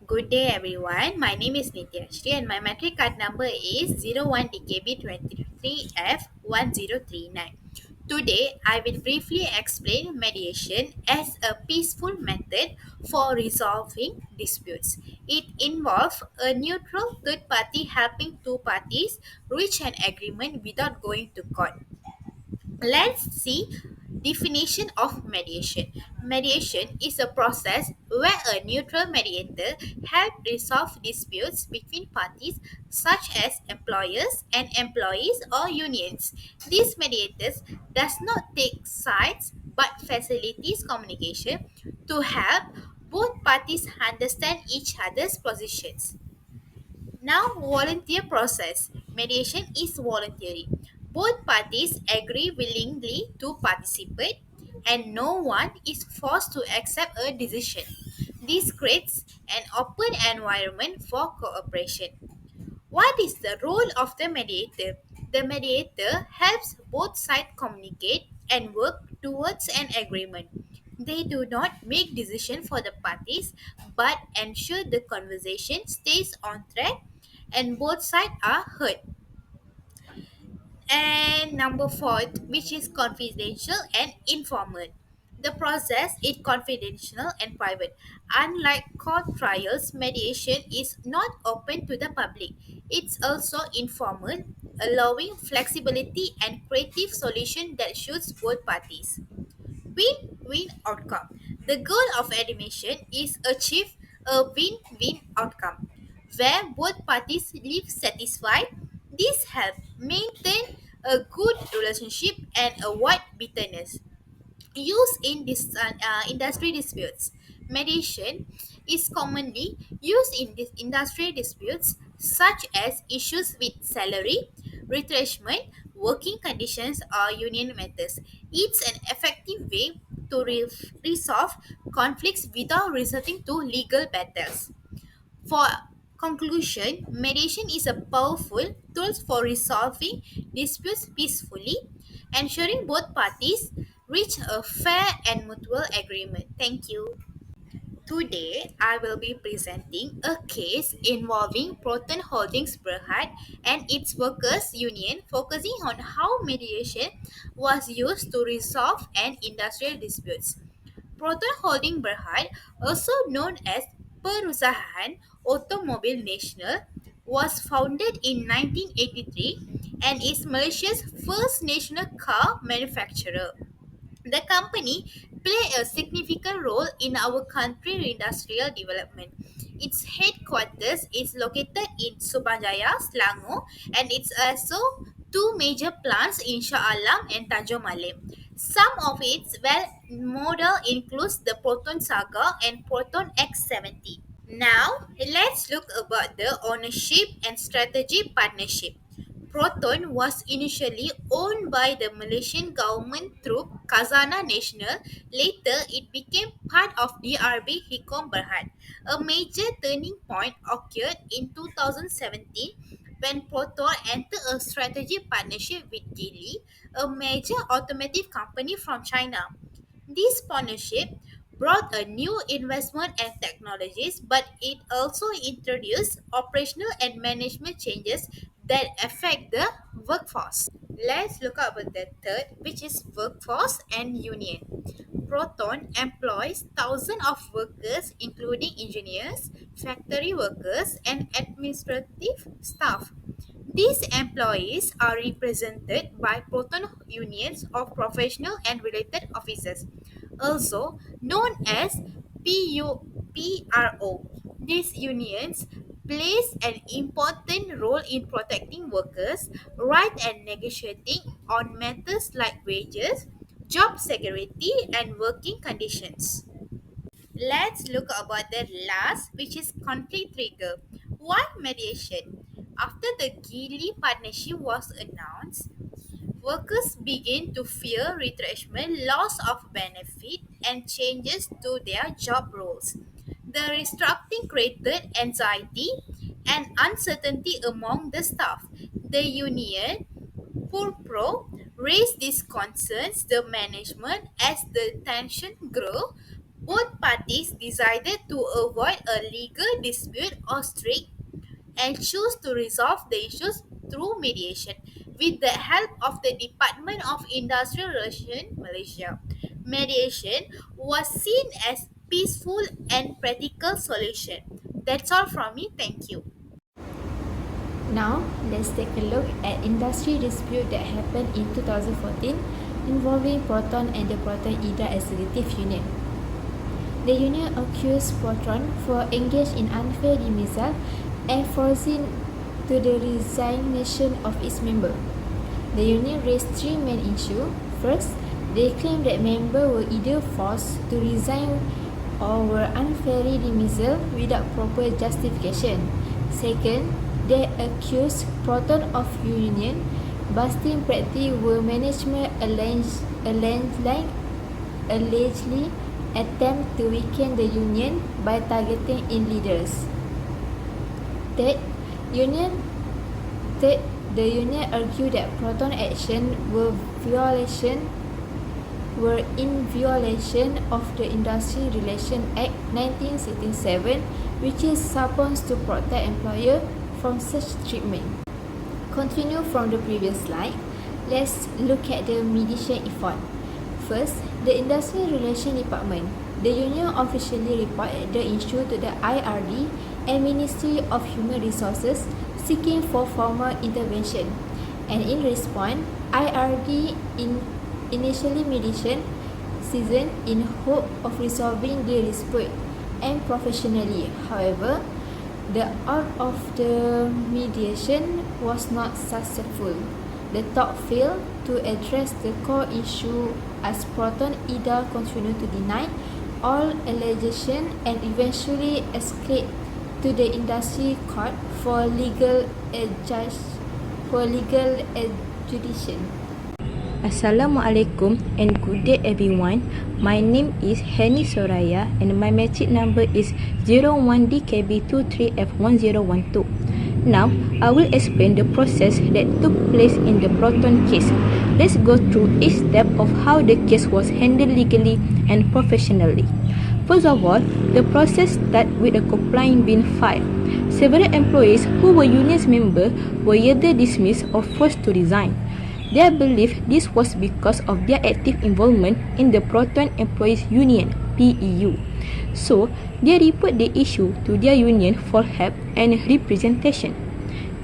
Good day, everyone. My name is Nityashri, and my metric card number is 01DKB23F1039. Today, I will briefly explain mediation as a peaceful method for resolving disputes. It involves a neutral third party helping two parties reach an agreement without going to court. Let's see definition of mediation. Mediation is a process where a neutral mediator helps resolve disputes between parties such as employers and employees or unions. These mediators does not take sides but facilitates communication to help both parties understand each other's positions. Now, volunteer process. Mediation is voluntary. Both parties agree willingly to participate, and no one is forced to accept a decision. This creates an open environment for cooperation. What is the role of the mediator? The mediator helps both sides communicate and work towards an agreement. They do not make decisions for the parties but ensure the conversation stays on track and both sides are heard. And number four, which is confidential and informal. The process is confidential and private. Unlike court trials, mediation is not open to the public. It's also informal, allowing flexibility and creative solution that suits both parties. Win-win outcome. The goal of animation is achieve a win-win outcome where both parties live satisfied. This helps maintain a good relationship and avoid bitterness. Used in industry disputes. Mediation is commonly used in industry disputes such as issues with salary, retrenchment, working conditions, or union matters. It's an effective way to resolve conflicts without resorting to legal battles. For conclusion, mediation is a powerful tool for resolving disputes peacefully, ensuring both parties reach a fair and mutual agreement. Thank you. Today, I will be presenting a case involving Proton Holdings Berhad and its workers' union, focusing on how mediation was used to resolve an industrial disputes. Proton Holding Berhad, also known as Perusahaan Automobile Nasional, was founded in 1983 and is Malaysia's first national car manufacturer. The company play a significant role in our country's industrial development. Its headquarters is located in Subanjaya, Selangor, and it's also two major plants in Shah Alam and Tanjung Malim. Some of its well model includes the Proton Saga and Proton X70. Now, let's look about the ownership and strategy partnership. Proton was initially owned by the Malaysian government through Khazanah Nasional. Later, it became part of DRB Hikom Berhad. A major turning point occurred in 2017 when Proton entered a strategic partnership with Geely, a major automotive company from China. This partnership brought a new investment and technologies, but it also introduced operational and management changes that affect the workforce. Let's look at the third, which is workforce and union. Proton employs thousands of workers, including engineers, factory workers, and administrative staff. These employees are represented by Proton unions of professional and related officers, also known as PRO. These unions plays an important role in protecting workers' rights and negotiating on matters like wages, job security, and working conditions. Let's look about the last, which is conflict trigger. Why mediation? After the Geely partnership was announced, workers began to fear retrenchment, loss of benefit, and changes to their job roles. The restructuring created anxiety and uncertainty among the staff. The union, Purpro, raised these concerns the management as the tension grew. Both parties decided to avoid a legal dispute or strike and choose to resolve the issues through mediation with the help of the Department of Industrial Relations Malaysia. Mediation was seen as peaceful and practical solution. That's all from me. Thank you. Now, let's take a look at industry dispute that happened in 2014 involving Proton and the Proton IDA Executive Union. The union accused Proton for engaged in unfair dismissal and forcing to the resignation of its member. The union raised three main issues. First, they claimed that members were either forced to resign or were unfairly dismissed without proper justification. Second, they accused Proton of union busting practice where management allegedly attempt to weaken the union by targeting in leaders. Third, the union argued that Proton action were in violation of the Industry Relations Act 1967, which is supposed to protect employers from such treatment. Continue from the previous slide. Let's look at the mediation effort. First, the Industry Relations Department. The union officially reported the issue to the IRD and Ministry of Human Resources seeking for formal intervention. And in response, IRD initially mediation season in hope of resolving the dispute and professionally. However, the out of the mediation was not successful. The talk failed to address the core issue as Proton IDA continued to deny all allegations and eventually escalate to the industry court for legal adjudication. Assalamualaikum and good day everyone. My name is Henny Soraya and my metric number is 01DKB23F1012. Now, I will explain the process that took place in the Proton case. Let's go through each step of how the case was handled legally and professionally. First of all, the process starts with a complaint being filed. Several employees who were union members were either dismissed or forced to resign. They believe this was because of their active involvement in the Proton Employees Union (PEU). So, they report the issue to their union for help and representation.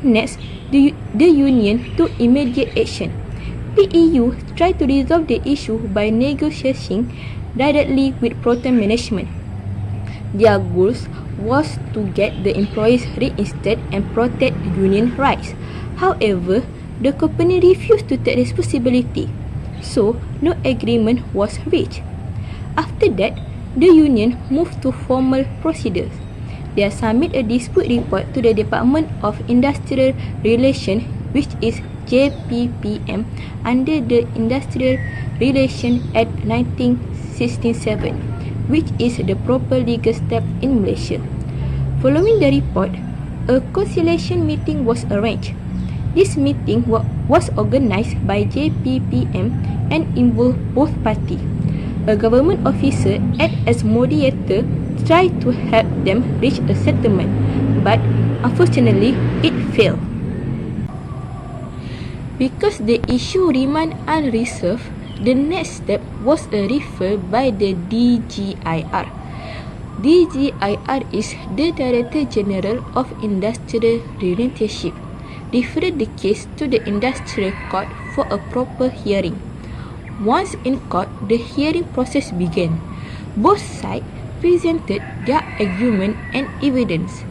Next, the union took immediate action. PEU tried to resolve the issue by negotiating directly with Proton management. Their goals was to get the employees reinstated and protect union rights. However, the company refused to take responsibility, so no agreement was reached. After that, the union moved to formal procedures. They submit a dispute report to the Department of Industrial Relations, which is JPPM, under the Industrial Relations Act 1967, which is the proper legal step in Malaysia. Following the report, a conciliation meeting was arranged. This meeting was organized by JPPM and involved both parties. A government officer acted as mediator, tried to help them reach a settlement, but unfortunately it failed. Because the issue remained unresolved, the next step was a referral by the DGIR. DGIR is the Director General of Industrial Relationship. Referred the case to the Industrial Court for a proper hearing. Once in court, the hearing process began. Both sides presented their argument and evidence.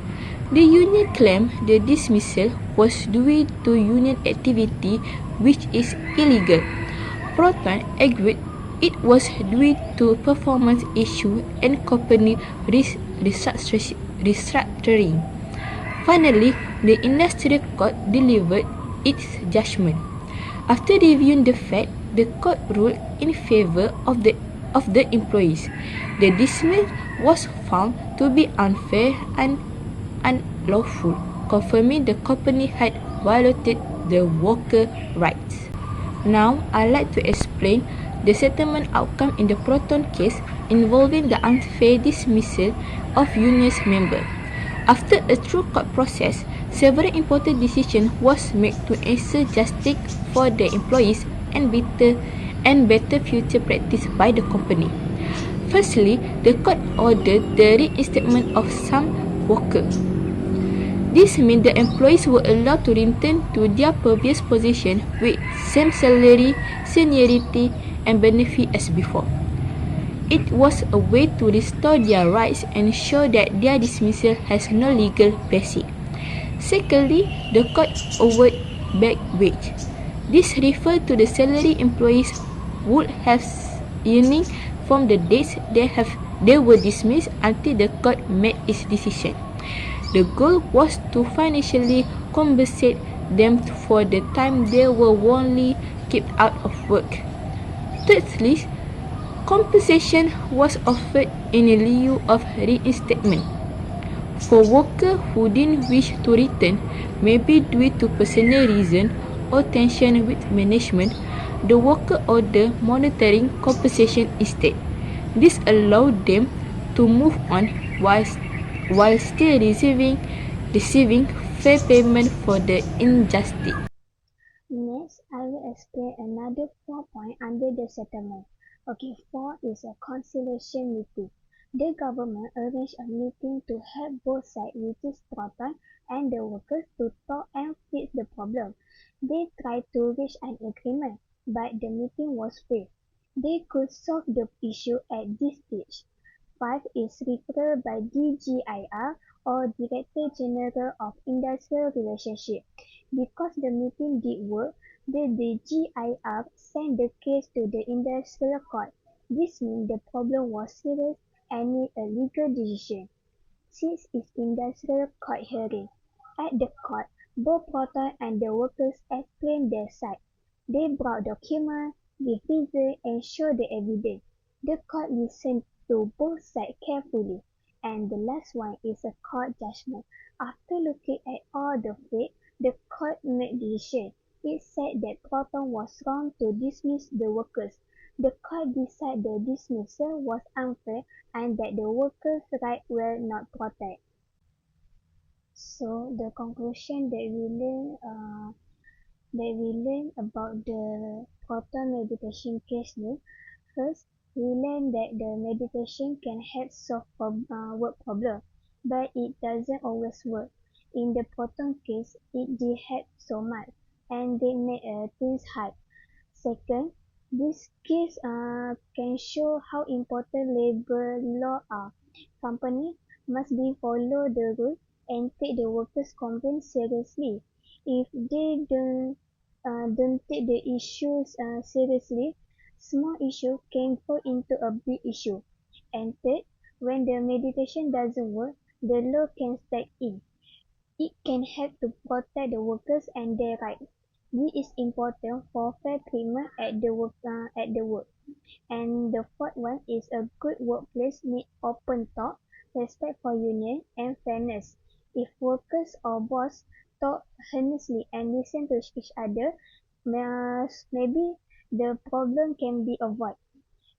The union claimed the dismissal was due to union activity, which is illegal. Proton agreed it was due to performance issue and company restructuring. Finally, the Industrial Court delivered its judgment. After reviewing the fact, the court ruled in favor of the employees. The dismissal was found to be unfair and unlawful, confirming the company had violated the worker rights. Now, I'd like to explain the settlement outcome in the Proton case involving the unfair dismissal of union's member. After a true court process, several important decisions was made to ensure justice for the employees and better future practice by the company. Firstly, the court ordered the reinstatement of some workers. This means the employees were allowed to return to their previous position with same salary, seniority, and benefit as before. It was a way to restore their rights and show that their dismissal has no legal basis. Secondly, the court awarded back wage. This refers to the salary employees would have earning from the dates they were dismissed until the court made its decision. The goal was to financially compensate them for the time they were wrongly kept out of work. Thirdly, compensation was offered in lieu of reinstatement. For workers who didn't wish to return, maybe due to personal reason or tension with management, the worker ordered monetary compensation instead. This allowed them to move on while still receiving fair payment for the injustice. Next, I will explain another 4 points under the settlement. Okay, 4 is a conciliation meeting. The government arranged a meeting to help both sides, which is Proton and the workers, to talk and fix the problem. They tried to reach an agreement, but the meeting was failed. They could solve the issue at this stage. 5 is referred by DGIR or Director General of Industrial Relationship. Because the meeting did work, the DGIR sent the case to the industrial court. This means the problem was serious and need a legal decision. Since its industrial court hearing, at the court, both Proton and the workers explained their side. They brought documents, gave reasons, and showed the evidence. The court listened to both sides carefully. And the last one is a court judgment. After looking at all the facts, the court made decision. It said that Proton was wrong to dismiss the workers. The court decided the dismissal was unfair and that the workers' rights were not protected. So the conclusion that we learn about the proton meditation case ni, first we learn that the meditation can help solve work problem, but it doesn't always work. In the proton case, it did help so much, and they made things hard. Second, this case can show how important labor law are. Company must be follow the rule and take the workers' complaints seriously. If they don't take the issues seriously, small issue can fall into a big issue. And third, when the meditation doesn't work, the law can step in. It can help to protect the workers and their rights. This is important for fair treatment at the work. And the fourth one is a good workplace need open talk, respect for union, and fairness. If workers or boss talk honestly and listen to each other, maybe the problem can be avoided.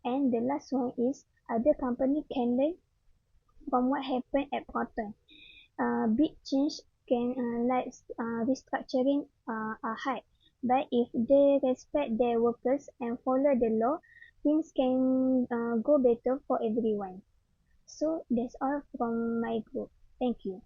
And the last one is other company can learn from what happened at Proton. Big change can like restructuring are hard, but if they respect their workers and follow the law, things can go better for everyone. So that's all from my group. Thank you.